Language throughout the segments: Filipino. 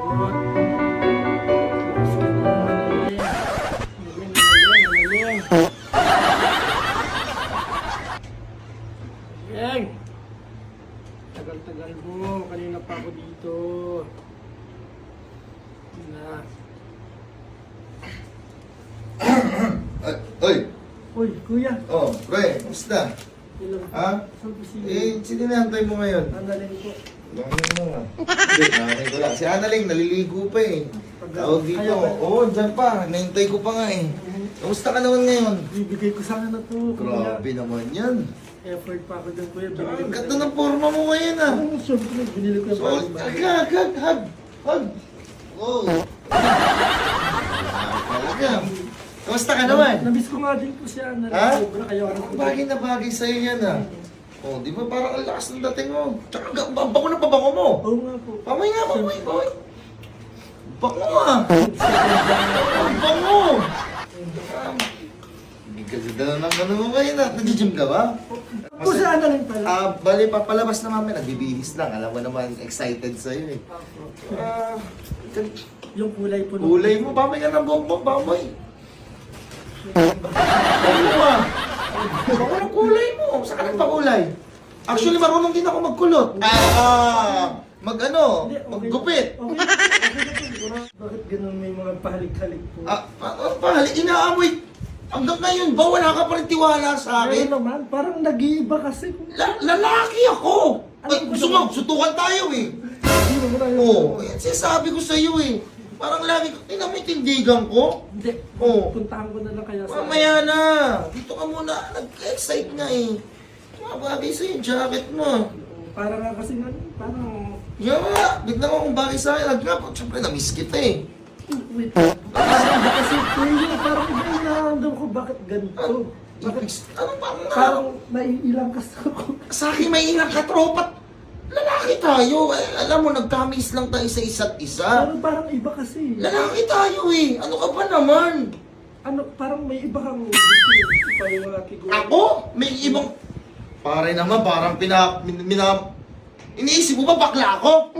Yang! Tagal-tagal mo. Kanina pa ako dito. Na. Oy! Uy, kuya. Oh, pre, kamusta? Ilang Ha? Saan po si... Sino nahantay mo ngayon? Andalin ko. Langin mo nga. Hindi, nakakay ko lang. Si Annalyn, naliligo pa eh. Tawag dito. Ayaw ba? Oo, dyan pa. Nahintay ko pa nga eh. Kamusta ka naman ngayon? Bibigay ko sana na to, kuya. Grabe naman yan. Effort pa ako dyan, kuya. Ang ganda ng forma mo ngayon ah. Oo, syempre, binili ko yung So, hug. Oh. Talaga. Kamusta ka naman? Namiss ko nga din po siya. Ha? Sobra kayo. Bagay na bagay sa'yo yan ah. Oh, di ba parang ang lakas ng dating mo? Tsaka ang bango na pabango mo. Oo nga po. Pamay nga, pamay. Bango ah. Ang bango. Hindi ka dala ng ano mo ngayon ah. Nag-gym ka ba? Po siya Andalin pala. Bali, papalabas na mami. Nagbibihis lang. Alam mo naman, excited sa'yo eh. Yung kulay po. Kulay mo, pamay ka ng bongbong, pamay. Bango ah. Bango ng kulay mo. Saan ka nagpakulay? Actually, marunong din ako magkulot. Maggupit. Okay. Bakit ganun may mga pahalik-halik po? Pahali, inaamoy. Hanggang ngayon ba, wala ka pa rin tiwala sa Ngayon akin? naman, parang nag-iiba kasi. Lalaki ako. Ay, gusto mo, sutukan tayo eh. Hindi mo na Oo, yan sinasabi ko sa'yo eh. Parang lagi ko, tingnan mo yung tindigan ko. Hindi. Oo. Puntahan ko na lang kaya sa... Mamaya na. Dito ka muna. Nag-excite nga eh. Mga bagay sa'yo yung jacket mo. Para nga kasi nga, parang... Yan nga. Bigla mo kung bagay sa'yo. Siyempre, na-miss kita eh. Wait. Parang iba kasi kuya, parang iba yung nararamdam ko bakit ganito. Bakit Anong parang naiilang kasi ako. Sa akin may ilang katropat. Lalaki tayo. Alam mo, nagkamis lang tayo sa isa't isa. Pero parang iba kasi. Lalaki tayo eh. Ano ka ba naman? Ano, parang may iba kang gusto ipaliwanag ko. Ako? May ibang... Pare naman, parang iniisip mo ba bakla ako?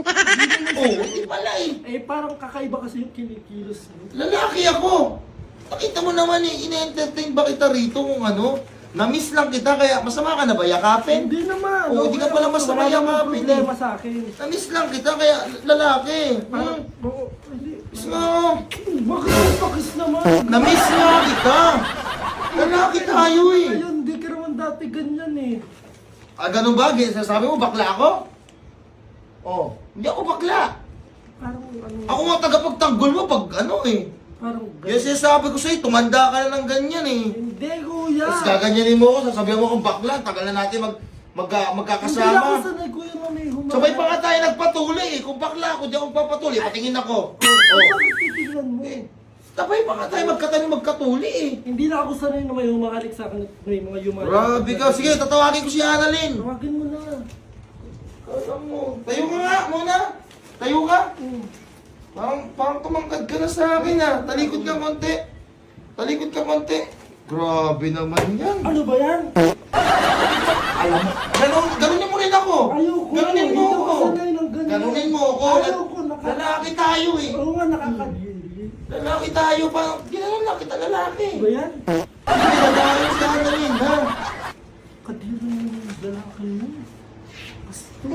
Oo, hindi pala eh. Eh, parang kakaiba kasi yung kinikilos mo. Lalaki ako. Nakita mo naman eh, ina-entertain ba kita rito kung ano? Na-miss lang kita, kaya masama ka na ba yakapin? Hindi naman. Oo, di ka pala mas Wala namang mayakapin problema eh. sa akin. Na-miss lang kita, kaya lalaki. Parang, oo, hindi. Miss mo. Bakit ang pakis naman? Na-miss nga kita. Lalaki tayo eh. Ayun, hindi ka naman dati ganyan eh. Ganun ba? Sasabi mo, bakla ako? Oh, hindi ako bakla. Parang ano, Ako nga tagapagtanggol mo pag ano eh. parang Yung sinasabi ko sa'yo, tumanda ka na ng ganyan eh. Hindi, kuya. Tapos gaganyanin mo ako, sasabihan mo kung bakla, tagal na natin Hindi ako magkakasama. sanay, kuya, na may humarap. Sabay pa nga tayo nagpatuloy eh. Kung bakla ako, di ako papatuloy, patingin ako. Bakit titignan mo? Sabay pa nga tayo magkatuli eh. Hindi na ako sanay na may humahalik sa akin at may mga humahalik. Grabe ka. Sige, tatawagin ko si Annalyn. Tawagin mo na. Alam mo. Tayo ka nga muna. Tayo ka. Parang tumangkad ka na sa akin ah. Talikod ka konti. Talikod ka konti. Grabe naman yan. Ano ba yan? Alam mo, ganunin mo rin ako. Ayoko. Ganunin mo Hindi ako. ako sanay ng ganyan. Ganunin mo ako. Ayoko. Lalaki tayo eh. Oo nga, nakakadili. Lalaki tayo. Parang ginanon lang kita lalaki. Ano ba yan? Hindi, lalaki si Annalyn ha. Kadiri mo yung lalaki mo. Basta.